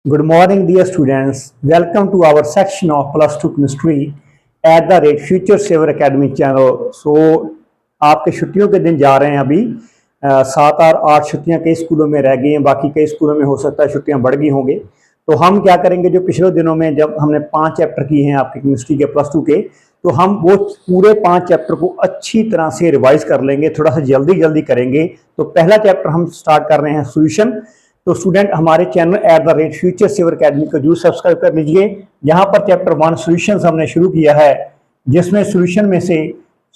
Good morning, dear students. Welcome to our section of Plus 2 Chemistry at the rate Future Saver Academy channel. So, आपके छुट्टियों के दिन जा रहे हैं अभी 7 और 8 छुट्टियां कई स्कूलों में रह गई हैं, बाकी कई स्कूलों में हो सकता है छुट्टियां बढ़ गई होंगी। तो हम क्या करेंगे, जो पिछले दिनों में जब हमने 5 चैप्टर किए हैं आपके केमिस्ट्री के प्लस 2 के, तो हम वो पूरे 5 चैप्टर को अच्छी तरह से रिवाइज कर लेंगे, थोड़ा सा जल्दी जल्दी करेंगे। तो पहला चैप्टर हम स्टार्ट कर रहे हैं सोल्यूशन। तो स्टूडेंट हमारे channel at the rate future saver academy को जरूर सब्सक्राइब कर लीजिए। यहाँ पर चैप्टर 1 सोल्यूशन हमने शुरू किया है, जिसमें सोल्यूशन में से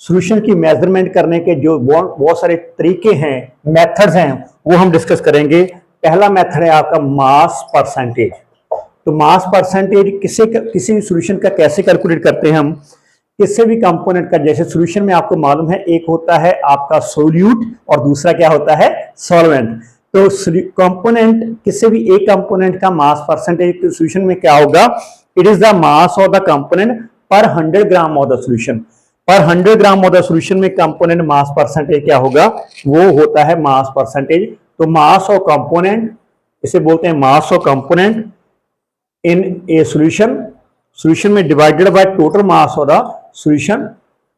सोल्यूशन की मेजरमेंट करने के जो बहुत सारे तरीके हैं, मेथड्स हैं, वो हम डिस्कस करेंगे। पहला मेथड है आपका मास परसेंटेज। तो मास परसेंटेज किसी भी सोल्यूशन का कैसे कैलकुलेट करते हैं हम, किसी भी कंपोनेंट का। जैसे सोल्यूशन में आपको मालूम है, एक होता है आपका सोल्यूट और दूसरा क्या होता है, सॉल्वेंट। तो कंपोनेंट, किसी भी एक कंपोनेंट का मास परसेंटेज सोल्यूशन में क्या होगा, it is the mass of the component पर 100 ग्राम ऑफ द सोल्यूशन। पर 100 ग्राम ऑफ द सोल्यूशन में कंपोनेंट मास परसेंटेज क्या होगा, वो होता है मास परसेंटेज। तो मास ऑफ कंपोनेंट, इसे बोलते हैं mass of component in a solution में divided by total mass of the solution.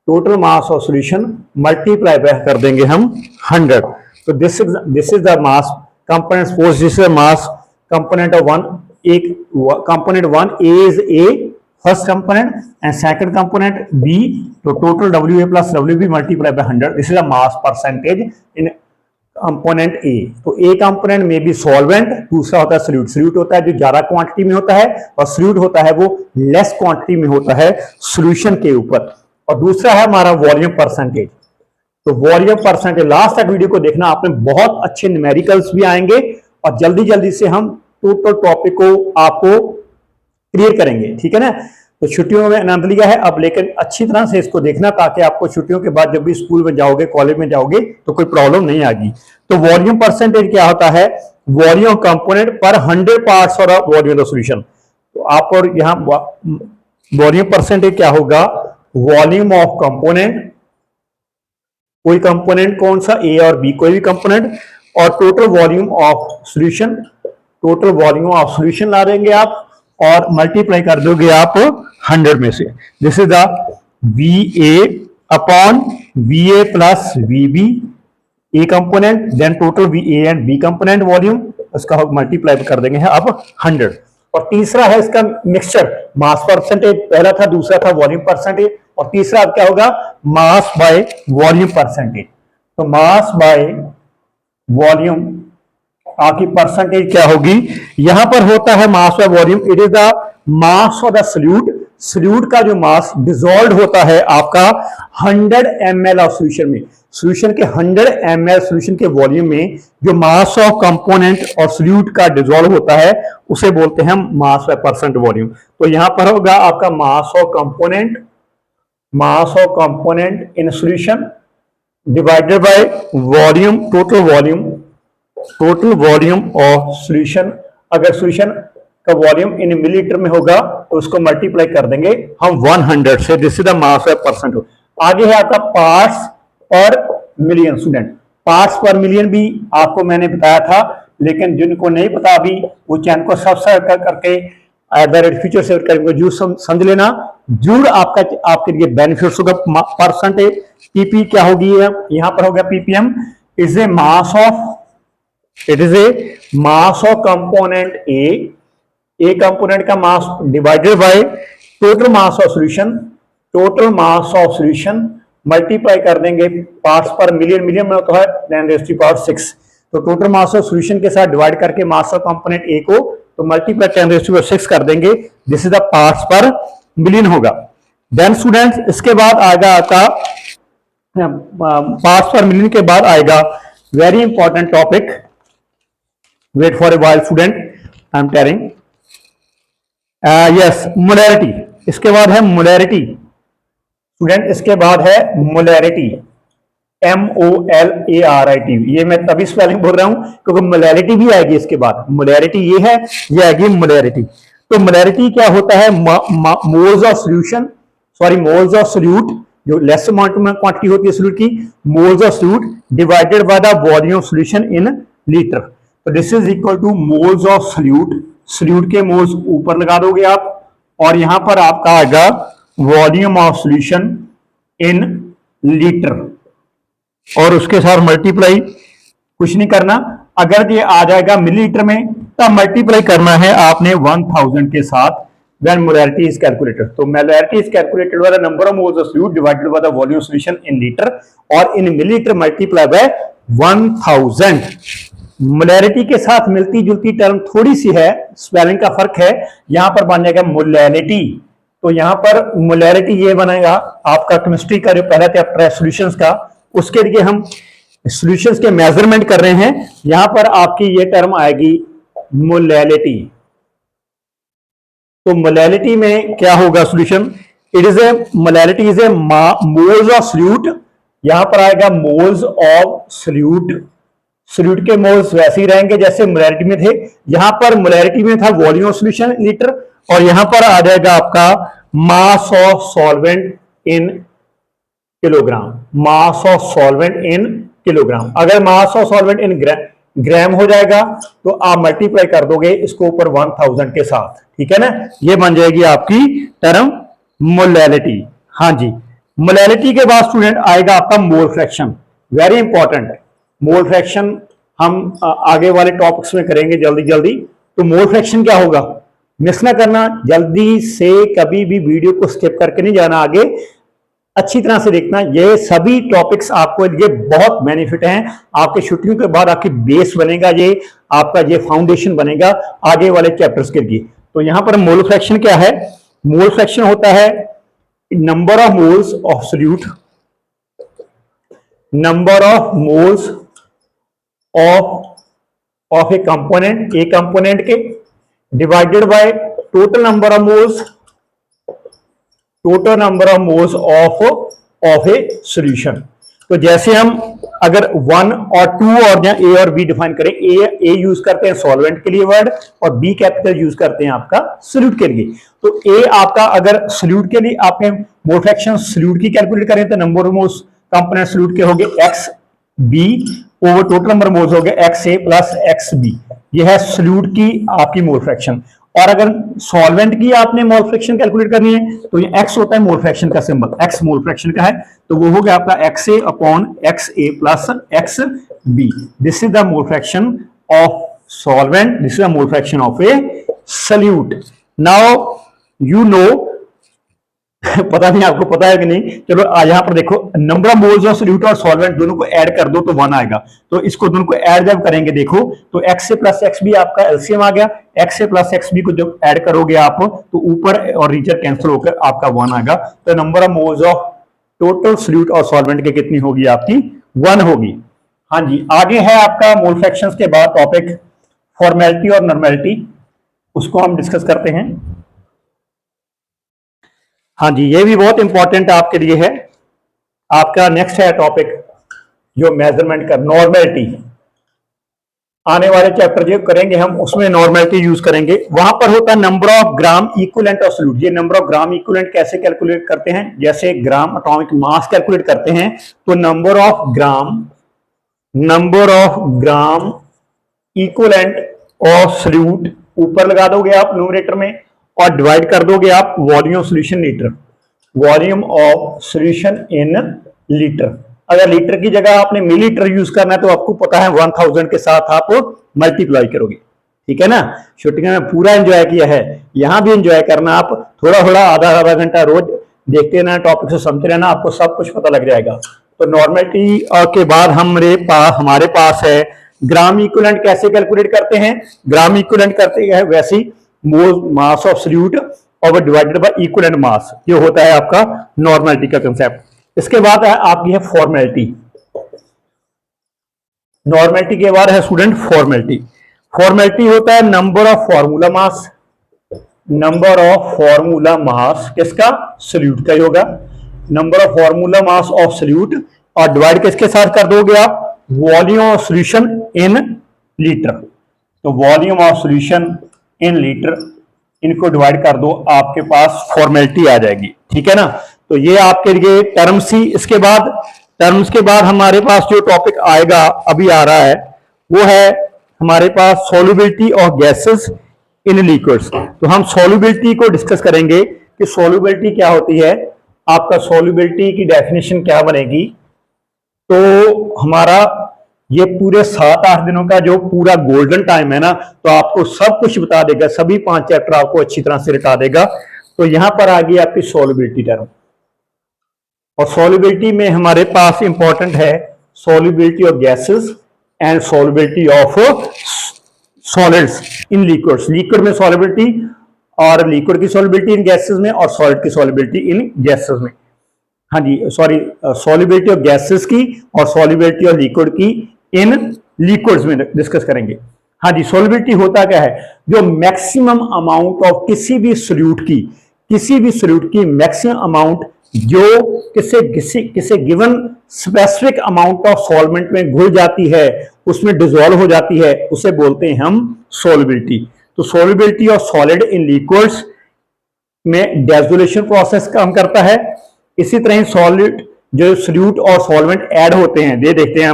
Total mass of solution multiply by कर देंगे हम 100। So this is the mass component. Suppose this is a mass component of one. एक component 1 A is A first component and second component B. तो total WA plus WB multiplied by 100. This is a mass percentage in component A. तो A component में भी solvent, दूसरा होता है solute. Solute होता है जो ज्यादा क्वांटिटी में होता है, और solute होता है वो लेस क्वांटिटी में होता है solution के ऊपर। और दूसरा है हमारा वॉल्यूम परसेंटेज। तो वॉल्यूम परसेंटेज, लास्ट तक वीडियो को देखना आपने, बहुत अच्छे न्यूमेरिकल्स भी आएंगे और जल्दी जल्दी से हम टोटल टॉपिक को आपको क्लियर करेंगे, ठीक है ना। तो छुट्टियों में आनंद लिया है अब, लेकिन अच्छी तरह से इसको देखना, ताकि आपको छुट्टियों के बाद जब भी स्कूल में जाओगे, कॉलेज में जाओगे, तो कोई प्रॉब्लम नहीं आएगी। तो वॉल्यूम परसेंटेज क्या होता है, वॉल्यूम कंपोनेंट पर 100 पार्ट्स और वॉल्यूम ऑफ सॉल्यूशन। तो आप और यहाँ वॉल्यूम परसेंटेज क्या होगा, वॉल्यूम ऑफ कंपोनेंट, कोई कंपोनेंट कौन सा, ए और बी, कोई भी कंपोनेंट, और total volume of solution. Total volume of solution ला देंगे आप और मल्टीप्लाई कर दोगे आप 100 में से। This is the V A upon V A plus V B, A component, then total V A and B component volume, उसका मल्टीप्लाई कर देंगे अब 100। और तीसरा है इसका मिक्सचर, मास परसेंटेज पहला था, दूसरा था वॉल्यूम परसेंटेज, और तीसरा क्या होगा, मास बाय वॉल्यूम परसेंटेज। तो मास बाय वॉल्यूम आपकी परसेंटेज क्या होगी, यहां पर होता है mass by volume, it is the mass of the solute. Solute का जो मास डिसॉल्व होता है आपका 100 ml ऑफ सोल्यूशन में, सोल्यूशन के 100 ml सोल्यूशन के वॉल्यूम में जो मास ऑफ कंपोनेंट और सोल्यूट का डिसॉल्व होता है, उसे बोलते हैं हम मास बाय परसेंट वॉल्यूम। तो यहां पर होगा आपका मास of component, mass of component in solution divided by volume, total volume of solution. अगर सॉल्यूशन का वॉल्यूम इन मिलीलीटर में होगा तो उसको मल्टीप्लाई कर देंगे हम 100 से। This is the mass of percent. आगे है आपका पार्ट्स पर मिलियन। स्टूडेंट, पार्ट्स पर मिलियन भी आपको मैंने बताया था, लेकिन जिनको नहीं पता अभी, वो चैनल को सब्सक्राइब करके at the rate future saver करेंगे, जरूर समझ लेना, जरूर आपके लिए बेनिफिट्स होगा। परसेंटेज पीपी क्या होगी, यहां पर होगा ppm, is a mass of, it is a mass of component A component का mass divided by total mass of solution. Total mass of solution multiply कर देंगे पार्ट्स पर मिलियन, मिलियन में होता है 10⁻⁶। तो टोटल मास ऑफ सॉल्यूशन के साथ डिवाइड करके मास ऑफ कंपोनेंट ए को तो मल्टीप्लाई 10⁻⁶ कर देंगे। दिस इज द पार्ट्स पर मिलियन होगा। देन स्टूडेंट्स, इसके बाद आएगा आपका पार्ट्स पर मिलियन के बाद आएगा very important topic, wait for a while student, I am telling, yes, molarity. इसके बाद है मोलैरिटी स्टूडेंट, इसके बाद है मोलैरिटी, MOLARIT। ये मैं तभी स्पेलिंग बोल रहा हूं क्योंकि मोलैरिटी भी आएगी इसके बाद। मोलैरिटी ये है, ये आएगी मोलैरिटी। तो मोलैरिटी क्या होता है, moles of solution, sorry moles of solute, जो लेस अमाउंट में क्वांटिटी होती है सोल्यूट की, moles of solute divided by the volume of solution in litre. तो this is equal to moles of solute, solute के मोल्स ऊपर लगा दोगे आप, और यहां पर आपका आएगा volume of solution in litre, और उसके साथ मल्टीप्लाई कुछ नहीं करना। अगर ये आ जाएगा मिलीलीटर में तब मल्टीप्लाई करना है आपने 1000 के साथ when molarity is calculated। तो molarity is calculated by the number of moles of fluid divided by the volume solution in liter, और in milliliter multiply by 1000। Molarity के साथ मिलती जुलती टर्म थोड़ी सी है, स्पेलिंग का फर्क है, यहां पर बन जाएगा मोलैरिटी। तो यहां पर मोलैरिटी ये बनेगा आपका केमिस्ट्री का जो पहला चैप्टर है सॉल्यूशंस का, उसके लिए हम सॉल्यूशंस के मेजरमेंट कर रहे हैं। यहां पर आपकी ये टर्म आएगी मोलैरिटी। तो मोलैरिटी में क्या होगा solution, it is A molarity is a moles of solute, यहां पर आएगा मोल्स ऑफ सॉल्यूट। सॉल्यूट के मोल्स वैसे ही रहेंगे जैसे मोलैरिटी में थे, यहां पर मोलैरिटी में था वॉल्यूम ऑफ सॉल्यूशन लीटर, और यहां पर आ जाएगा आपका mass of solvent in kilogram, mass of solvent in kilogram. अगर मास ऑफ सॉल्वेंट इन ग्राम हो जाएगा तो आप मल्टीप्लाई कर दोगे इसको ऊपर 1000 के साथ, ठीक है ना, ये बन जाएगी आपकी टर्म मोलैरिटी। हाँ जी, मोलैरिटी के बाद स्टूडेंट आएगा आपका mole fraction, very important. Mole fraction हम आगे वाले टॉपिक्स में करेंगे जल्दी जल्दी। तो मोल फ्रैक्शन क्या होगा, मिस ना करना, जल्दी से कभी भी वीडियो को स्किप करके नहीं जाना, आगे अच्छी तरह से देखना। ये सभी टॉपिक्स आपको ये बहुत बेनिफिट हैं, आपके छुट्टियों के बाद आपकी बेस बनेगा, ये आपका ये फाउंडेशन बनेगा आगे वाले चैप्टर्स के लिए। तो यहां पर मोल फ्रैक्शन क्या है, मोल फ्रैक्शन होता है number of moles of solute, number of moles of A component, A component के, divided by total number of moles, total number of moles of a solution. तो जैसे हम अगर 1 और 2 और या ए और बी डिफाइन करें, ए यूज करते हैं सॉल्वेंट के लिए वर्ड, और बी कैपिटल यूज करते हैं आपका सॉल्यूट के लिए। तो ए आपका अगर सॉल्यूट के लिए आपने मोल फ्रैक्शन सॉल्यूट की कैलकुलेट करें तो number of moles component solute के होंगे X B over total number of moles हो गए X A plus X B, यह है सॉल्यूट की आपकी मोल फ्रैक्शन। और अगर सॉल्वेंट की आपने मोल फ्रैक्शन कैलकुलेट करनी है तो ये एक्स होता है मोल फ्रैक्शन का सिंबल, एक्स मोल फ्रैक्शन का है, तो वो हो गया आपका X A upon X A plus X B. This is the mole fraction of solvent, this is the mole fraction of a solute. Now you know पता नहीं आपको पता है कि नहीं, चलो यहां पर देखो number of moles of solute और सॉल्वेंट दोनों को ऐड कर दो तो 1 आएगा। तो इसको दोनों को ऐड जब करेंगे देखो तो x A plus X B आपका एलसीएम आ गया, x A plus X B को जब ऐड करोगे आप तो ऊपर और नीचे कैंसिल होकर आपका 1 आएगा। तो number of moles of total solute और सॉल्वेंट की कितनी होगी आपकी 1 होगी। हाँ जी, आगे है आपका मोल फ्रैक्शंस के बाद टॉपिक फॉर्मेलिटी और नॉर्मेलिटी, उसको हम डिस्कस करते हैं। हाँ जी, ये भी बहुत इंपॉर्टेंट आपके लिए है। आपका नेक्स्ट है टॉपिक जो मेजरमेंट का नॉर्मेलिटी, आने वाले चैप्टर जो करेंगे हम उसमें नॉर्मेलिटी यूज करेंगे। वहां पर होता है number of gram equivalent of solute. ये नंबर ऑफ ग्राम इक्विवेलेंट कैसे कैलकुलेट करते हैं, जैसे ग्राम एटॉमिक मास कैलकुलेट करते हैं तो number of gram equivalent of solute ऊपर लगा दोगे आप न्यूमरेटर में, और डिवाइड कर दोगे आप volume solution litre, volume of solution in litre. अगर लीटर की जगह आपने मिलीलीटर यूज करना है तो आपको पता है 1000 के साथ आप मल्टीप्लाई करोगे, ठीक है ना। छुट्टियों में पूरा एंजॉय किया है, यहां भी एंजॉय करना, आप थोड़ा थोड़ा आधा घंटा रोज देखते रहना, टॉपिक से समझते रहना, आपको सब कुछ पता लग जाएगा। तो नॉर्मेलिटी के बाद हमारे पास है ग्राम इक्विवेलेंट कैसे कैलकुलेट करते हैं। ग्राम इक्विवेलेंट करते हैं वैसे ही मोल मास ऑफ सॉल्यूट और डिवाइडेड बाय इक्विवेलेंट मास, ये होता है आपका नॉर्मेलिटी का कंसेप्ट। इसके बाद है आपकी है फॉर्मेलिटी। नॉर्मेलिटी के बाद है स्टूडेंट फॉर्मेलिटी। फॉर्मेलिटी होता है number of formula mass, number of formula mass किसका, सॉल्यूट का ही होगा, number of formula mass of solute, और डिवाइड किसके साथ कर दोगे आप, volume of solution in litre. तो volume of solution in litre, इनको डिवाइड कर दो, आपके पास फॉर्मेलिटी आ जाएगी, ठीक है ना। तो ये आपके लिए टर्म्स ही। इसके बाद हमारे पास जो टॉपिक आएगा, अभी आ रहा है, वो है हमारे पास solubility of gases in liquids. तो हम सॉल्युबिलिटी को डिस्कस करेंगे कि सॉल्युबिलिटी क्या होती है, आपका सॉल्युबिलिटी की डेफिनेशन क्या बनेगी। तो हमारा ये पूरे 7-8 दिनों का जो पूरा गोल्डन टाइम है ना, तो आपको सब कुछ बता देगा, सभी 5 चैप्टर आपको अच्छी तरह से रटा देगा। तो यहां पर आ गई आपकी सॉल्युबिलिटी टर्म, और सॉल्युबिलिटी में हमारे पास इंपॉर्टेंट है solubility of gases and solubility of solids in liquids. Liquid में सॉल्युबिलिटी, और लिक्विड की सॉल्युबिलिटी इन गैसेस में, और सॉलिड की सॉल्युबिलिटी इन गैसेस में। हाँ जी, सॉरी, सॉल्युबिलिटी ऑफ गैसेस की और सॉल्युबिलिटी ऑफ लिक्विड की इन लिक्विड्स में डिस्कस करेंगे। हाँ जी, सॉल्युबिलिटी होता क्या है, जो मैक्सिमम अमाउंट ऑफ किसी भी सॉल्यूट की मैक्सिमम अमाउंट जो किसी given specific amount of solvent में घुल जाती है, उसमें डिसॉल्व हो जाती है, उसे बोलते हैं हम सॉल्युबिलिटी। तो solubility of solid in liquids में डेसोलेशन प्रोसेस काम करता है। इसी तरह ही सॉलिड जो सॉल्यूट और सॉल्वेंट ऐड होते हैं, ये देखते हैं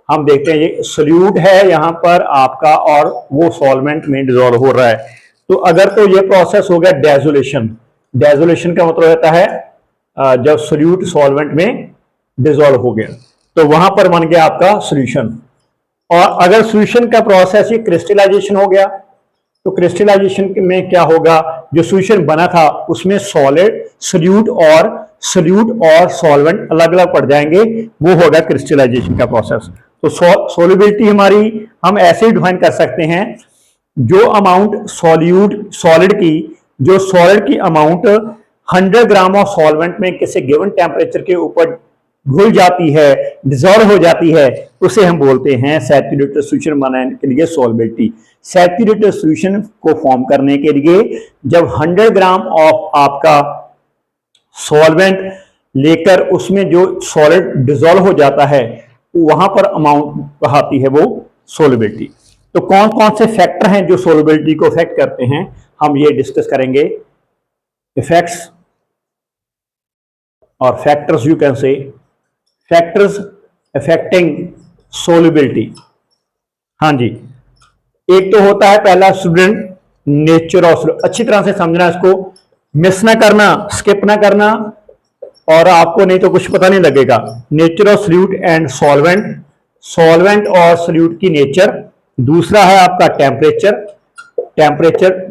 हम देखते हैं ये सॉल्यूट है यहां पर आपका, और वो सॉल्वेंट में डिसॉल्व हो रहा है। तो अगर तो ये प्रोसेस हो गया डेसोलेशन का मतलब होता है जब सॉल्यूट सॉल्वेंट में डिसॉल्व हो गया, तो वहां पर बन गया आपका सॉल्यूशन। और अगर सॉल्यूशन का प्रोसेस ही क्रिस्टलाइजेशन हो गया, तो क्रिस्टलाइजेशन में क्या होगा, जो सॉल्यूशन बना था उसमें सॉल्यूट और सॉल्वेंट अलग अलग पड़ जाएंगे, वो होगा क्रिस्टलाइजेशन का प्रोसेस। तो सॉल्युबिलिटी हमारी हम ऐसे ही डिफाइन कर सकते हैं, जो अमाउंट सॉलिड की अमाउंट 100 ग्राम ऑफ सॉल्वेंट में किसी गिवन टेम्परेचर के ऊपर घुल जाती है, डिसॉल्व हो जाती है, उसे हम बोलते हैं सैचुरेटेड सॉल्यूशन बनाने के लिए सॉल्युबिलिटी। सैचुरेटेड सॉल्यूशन को फॉर्म करने के लिए जब 100 ग्राम ऑफ आपका सॉल्वेंट लेकर उसमें जो सॉलिड डिसॉल्व हो जाता है, वहां पर अमाउंट आती है वो सॉल्युबिलिटी। तो कौन कौन से फैक्टर हैं जो सॉल्युबिलिटी को अफेक्ट करते हैं, हम ये डिस्कस करेंगे। इफेक्ट्स और factors, you can say factors affecting solubility. हाँ जी, एक तो होता है पहला स्टूडेंट नेचर ऑफ, अच्छी तरह से समझना, इसको मिस ना करना, स्किप ना करना, और आपको नहीं तो कुछ पता नहीं लगेगा। Nature of solute and solvent और सॉल्यूट की नेचर। दूसरा है आपका टेम्परेचर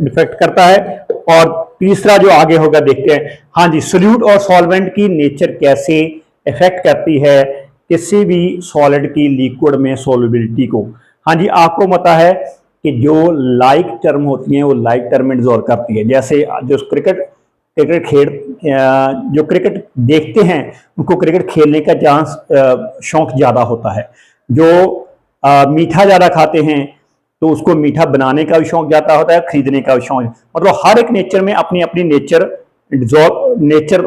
डिफेक्ट करता है, और तीसरा जो आगे होगा देखते हैं। हाँ जी, सॉल्यूट और सॉल्वेंट की नेचर कैसे इफेक्ट करती है किसी भी सॉलिड की लिक्विड में सॉल्युबिलिटी को। हाँ जी, आपको पता है कि जो लाइक टर्म होती हैं वो लाइक टर्म में डिसॉल्व करती है। जैसे जो क्रिकेट देखते हैं उनको क्रिकेट खेलने का चांस शौक ज्यादा होता है। जो मीठा ज्यादा खाते हैं तो उसको मीठा बनाने का भी शौक ज्यादा होता है, खरीदने का भी शौक। मतलब हर एक नेचर में अपनी अपनी नेचर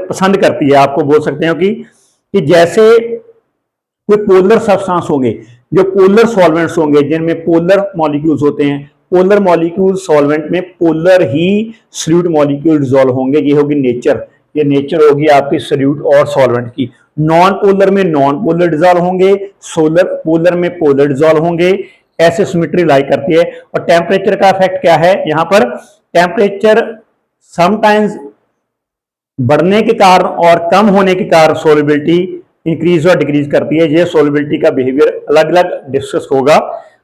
पसंद करती है। आपको बोल सकते हो कि जैसे कोई पोलर सब्सटेंस होंगे, जो पोलर सॉल्वेंट्स होंगे जिनमें पोलर मॉलिक्यूल्स होते हैं, पोलर मॉलिक्यूल सॉल्वेंट में पोलर ही सॉल्यूट मॉलिक्यूल डिसॉल्व होंगे, ये होगी नेचर। ये नेचर होगी आपकी सॉल्यूट और सॉल्वेंट की। नॉन पोलर में नॉन पोलर डिसॉल्व होंगे, पोलर में पोलर डिसॉल्व होंगे, ऐसे सिमेट्री लाई करती है। और टेम्परेचर का इफेक्ट क्या है यहाँ पर, टेम्परेचर समटाइम्स बढ़ने के कारण और कम होने के कारण सॉल्युबिलिटी इंक्रीज और डिक्रीज करती है। ये सॉल्युबिलिटी का बिहेवियर अलग अलग डिस्कस होगा।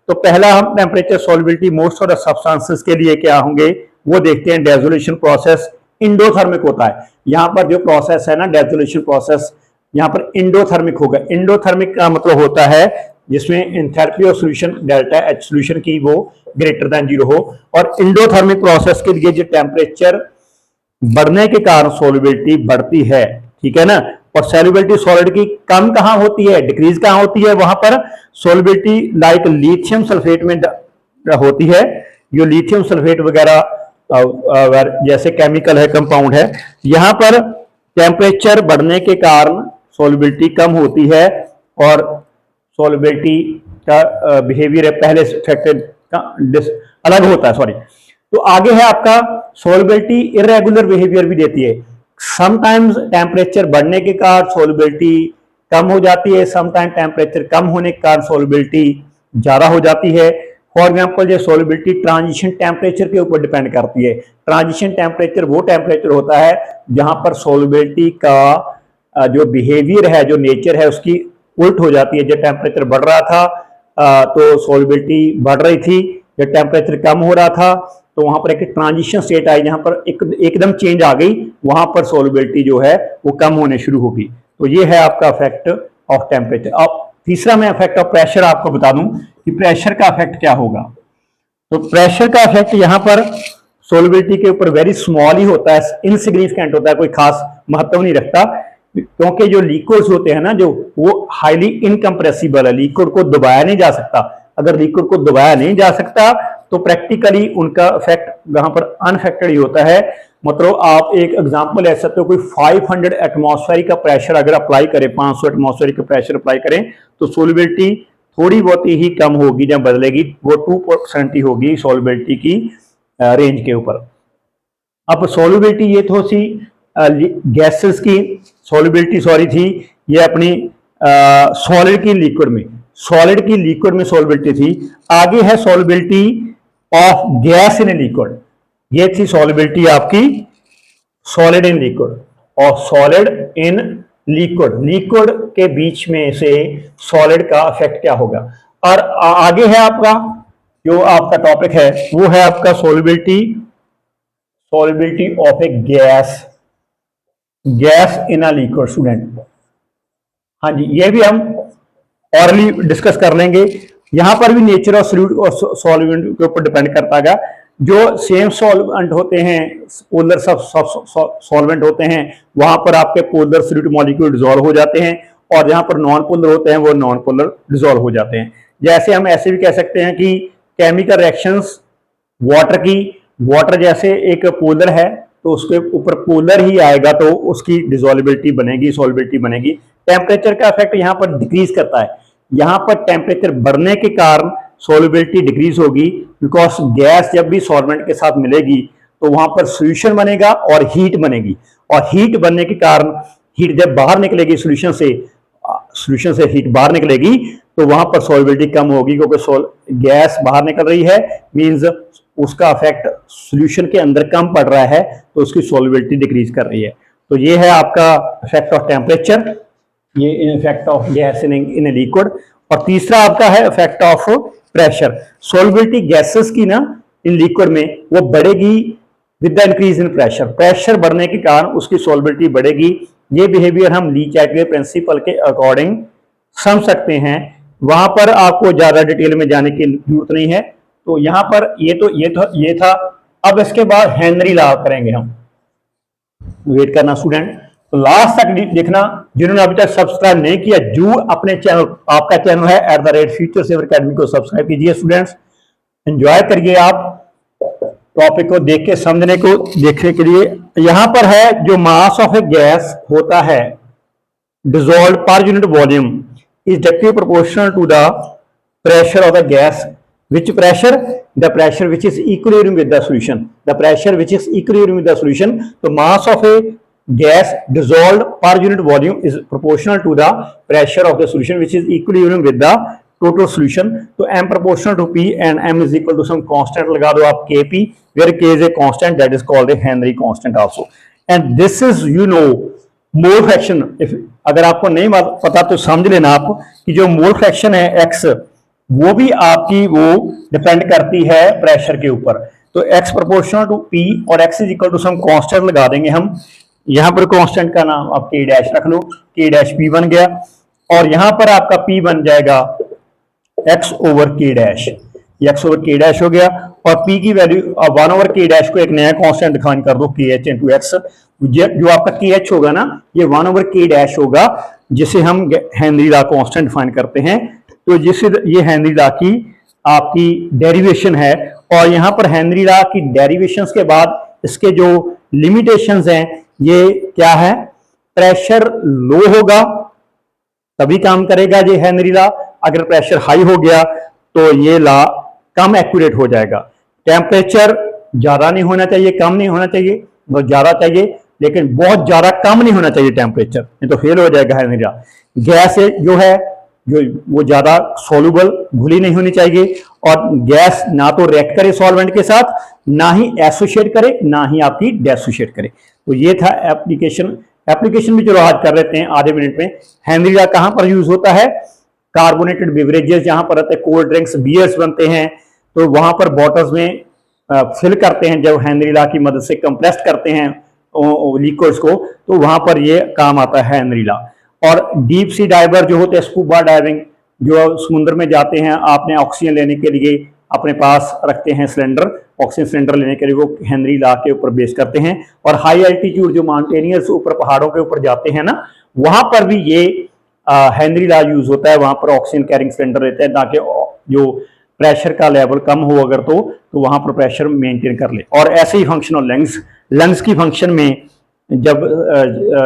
तो पहला हम temperature solubility most of the substances के लिए क्या होंगे वो देखते हैं। डेसोलेशन प्रोसेस इंडोथर्मिक होता है। यहाँ पर जो प्रोसेस है ना, डेसोलेशन प्रोसेस, यहाँ पर इंडोथर्मिक होगा। इंडोथर्मिक का मतलब होता है जिसमें enthalpy of solution delta H solution की वो ग्रेटर देन 0 हो। और इंडोथर्मिक प्रोसेस के लिए जो टेम्परेचर बढ़ने के कारण सॉल्युबिलिटी बढ़ती है, ठीक है ना। और सॉल्युबिलिटी सॉलिड की कम कहां होती है, डिक्रीज कहां होती है, वहां पर सॉल्युबिलिटी लाइक लिथियम सल्फेट में होती है। जो लिथियम सल्फेट वगैरह जैसे केमिकल है, कंपाउंड है, यहां पर टेम्परेचर बढ़ने के कारण सॉल्युबिलिटी कम होती है और सॉल्युबिलिटी का बिहेवियर पहले फैक्टर का अलग होता है। सॉरी, तो आगे है आपका सॉल्युबिलिटी इरेगुलर बिहेवियर भी देती है। समटाइम्स टेम्परेचर बढ़ने के कारण सॉल्युबिलिटी कम हो जाती है, समटाइम टेम्परेचर कम होने के कारण सॉल्युबिलिटी ज्यादा हो जाती है। फॉर एग्जाम्पल ये सॉल्युबिलिटी ट्रांजिशन टेम्परेचर के ऊपर डिपेंड करती है। ट्रांजिशन टेम्परेचर वो टेम्परेचर होता है जहां पर सॉल्युबिलिटी का जो बिहेवियर है, जो नेचर है, उसकी उल्ट हो जाती है। जब टेम्परेचर बढ़ रहा था तो सॉल्युबिलिटी बढ़ रही थी, जब टेम्परेचर कम हो रहा था तो वहां पर एक ट्रांजिशन स्टेट आई जहां पर एकदम चेंज आ गई, वहां पर सॉल्युबिलिटी जो है वो कम होने शुरू होगी। तो ये है आपका इफेक्ट ऑफ टेम्परेचर। अब तीसरा मैं इफेक्ट ऑफ प्रेशर आपको बता दूं कि प्रेशर का इफेक्ट क्या होगा। तो प्रेशर का इफेक्ट यहाँ पर सॉल्युबिलिटी के ऊपर वेरी स्मॉल ही होता है, इनसिग्निफिकेंट होता है, कोई खास महत्व नहीं रखता, क्योंकि जो लिक्विड्स होते हैं ना, जो वो हाईली इनकम्प्रेसिबल है, लिक्विड को दबाया नहीं जा सकता। अगर लिक्विड को दबाया नहीं जा सकता तो प्रैक्टिकली उनका इफेक्ट वहां पर अनफेक्टेड ही होता है। मतलब आप एक एग्जांपल ले सकते हो, कोई 500 एटमॉस्फेरिक का प्रेशर अगर अप्लाई करें, 500 एटमॉस्फेरिक का प्रेशर अप्लाई करें, तो सॉल्युबिलिटी थोड़ी बहुत ही कम होगी या बदलेगी, वो 2% ही होगी सॉल्युबिलिटी की रेंज के ऊपर। अब सॉल्युबिलिटी ये तो सी गैसेस की सॉल्युबिलिटी सॉरी थी, ये अपनी सॉलिड की लिक्विड में, सॉलिड की लिक्विड में सॉल्युबिलिटी थी। आगे है solubility of gas in liquid, ये थी सॉल्युबिलिटी आपकी सॉलिड इन लिक्विड और सॉलिड इन लिक्विड, लिक्विड के बीच में से सॉलिड का इफेक्ट क्या होगा। और आगे है आपका जो आपका टॉपिक है वो है आपका solubility of A gas, gas in a liquid. Student हाँ जी, ये भी हम ऑरली डिस्कस कर लेंगे। यहां पर भी नेचर ऑफ सॉल्यूट और सॉल्वेंट के ऊपर डिपेंड करता है। जो सेम सॉल्वेंट होते हैं, पोलर सॉल्वेंट होते हैं, वहां पर आपके पोलर सॉल्यूट मॉलिक्यूल डिसॉल्व हो जाते हैं, और जहां पर नॉन पोलर होते हैं वो नॉन पोलर डिसॉल्व हो जाते हैं। जैसे हम ऐसे भी कह सकते हैं कि केमिकल रिएक्शंस वाटर की, वाटर जैसे एक पोलर है तो उसके ऊपर पोलर ही आएगा तो उसकी डिसॉल्बिलिटी बनेगी, सॉल्युबिलिटी बनेगी। टेम्परेचर का इफेक्ट यहाँ पर डिक्रीज करता है, यहाँ पर टेम्परेचर बढ़ने के कारण सॉल्युबिलिटी डिक्रीज होगी, बिकॉज गैस जब भी सॉल्वेंट के साथ मिलेगी तो वहां पर सोल्यूशन बनेगा और हीट बनेगी, और हीट बनने के कारण हीट जब बाहर निकलेगी सोल्यूशन से हीट बाहर निकलेगी तो वहां पर सॉल्युबिलिटी कम होगी, क्योंकि गैस बाहर निकल रही है, मींस उसका इफेक्ट सॉल्यूशन के अंदर कम पड़ रहा है तो उसकी सॉल्युबिलिटी डिक्रीज कर रही है। तो ये है आपका इफेक्ट ऑफ टेम्परेचर, ये effect of gas in a liquid. और तीसरा आपका है effect of pressure. Solubility gases की ना इन लिक्विड में वो बढ़ेगी with the increase in pressure, pressure बढ़ने के कारण उसकी सॉल्युबिलिटी बढ़ेगी। ये बिहेवियर हम ली चैटले प्रिंसिपल के अकॉर्डिंग समझ सकते हैं, वहां पर आपको ज्यादा डिटेल में जाने की जरूरत नहीं है। तो यहां पर ये था। अब इसके बाद हेनरी लॉ करेंगे हम, वेट करना स्टूडेंट। तो लास्ट तक देखना, जिन्होंने अभी तक सब्सक्राइब नहीं किया, जो अपने चैनल, आपका चैनल है @फ्यूचर सेवर अकेडमी को सब्सक्राइब कीजिए। स्टूडेंट्स एंजॉय करिए आप टॉपिक को देख के, समझने को देखने के लिए। यहां पर है जो मास ऑफ ए गैस होता है डिसॉल्व पर unit volume is directly proportional to the pressure of the gas, which pressure, the pressure which is equilibrium with the solution, the pressure which is equilibrium with the solution. So mass of a gas dissolved per unit volume is proportional to the pressure of the solution which is equilibrium with the total solution. So m proportional to p and m is equal to some constant लगा दो आप kp, where k is a constant that is called a Henry constant also. And this is mole fraction. अगर आपको नहीं पता तो समझ लेना आप कि जो मोल फ्रैक्शन है x, वो भी आपकी वो डिपेंड करती है प्रेशर के ऊपर। तो x प्रोपोर्शनल टू p और x is equal to some constant लगा देंगे हम। यहां पर कांस्टेंट का नाम आप k डैश रख लो, k डैश p बन गया, और यहां पर आपका p बन जाएगा x over k dash, x over k dash हो गया। और p की वैल्यू 1 ओवर k डैश को एक नया कांस्टेंट डिफाइन कर दो, kh इंटू एक्स। जो आपका kh होगा ना, ये 1 ओवर k डैश होगा, जिसे हम हेनरी लॉ कांस्टेंट डिफाइन करते हैं। तो जिससे ये हेनरी लॉ की आपकी डेरिवेशन है, और यहां पर हेनरी लॉ की डेरिवेशंस के बाद इसके जो लिमिटेशंस हैं ये क्या है, प्रेशर लो होगा तभी काम करेगा ये हेनरी लॉ, अगर प्रेशर हाई हो गया तो ये लॉ कम एक्यूरेट हो जाएगा। टेम्परेचर ज्यादा नहीं होना चाहिए, कम नहीं होना चाहिए, बहुत ज्यादा चाहिए, लेकिन बहुत ज्यादा कम नहीं होना चाहिए टेम्परेचर, नहीं तो फेल हो जाएगा हेनरी लॉ। गैस जो है जो वो ज़्यादा सोलूबल घुली नहीं होनी चाहिए, और गैस ना तो रिएक्ट करे सॉल्वेंट के साथ, ना ही एसोशिएट करे, ना ही आपकी डेसोशिएट करे। तो ये था एप्लीकेशन भी चलो आज कर लेते हैं आधे मिनट में। हेनरी ला कहाँ पर यूज होता है? कार्बोनेटेड बिवरेजेस जहां पर रहते हैं, कोल्ड ड्रिंक्स बियर्स बनते हैं, तो वहां पर बॉटल्स में फिल करते हैं, जब हेनरी ला की मदद से कंप्रेस करते हैं लिक्विड्स को, तो वहां पर ये काम आता है हेनरी ला। और डीप सी डाइवर जो होते हैं, स्कूबा डाइविंग, जो समुद्र में जाते हैं, आपने ऑक्सीजन लेने के लिए अपने पास रखते हैं सिलेंडर, ऑक्सीजन सिलेंडर लेने के लिए वो हेनरी ला के ऊपर बेस करते हैं। और हाई एल्टीट्यूड जो माउंटेनियर्स ऊपर पहाड़ों के ऊपर जाते हैं ना, वहां पर भी ये हेनरी ला यूज होता है। वहां पर ऑक्सीजन कैरिंग सिलेंडर रहते हैं ताकि जो प्रेशर का लेवल कम हो अगर तो वहां पर प्रेशर मेंटेन कर ले। और ऐसे ही फंक्शनल लंग्स की फंक्शन में, जब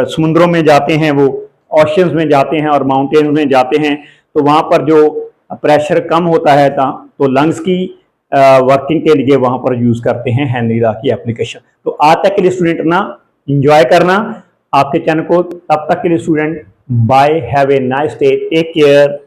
समुद्रों में जाते हैं, वो ओशियंस में जाते हैं और माउंटेन्स में जाते हैं, तो वहां पर जो प्रेशर कम होता है तो लंग्स की वर्किंग के लिए वहां पर यूज करते हैं हेनरी ला की एप्लीकेशन। तो आज तक के लिए स्टूडेंट ना इंजॉय करना आपके चैनल को। तब तक के लिए student bye, have a nice day, take care.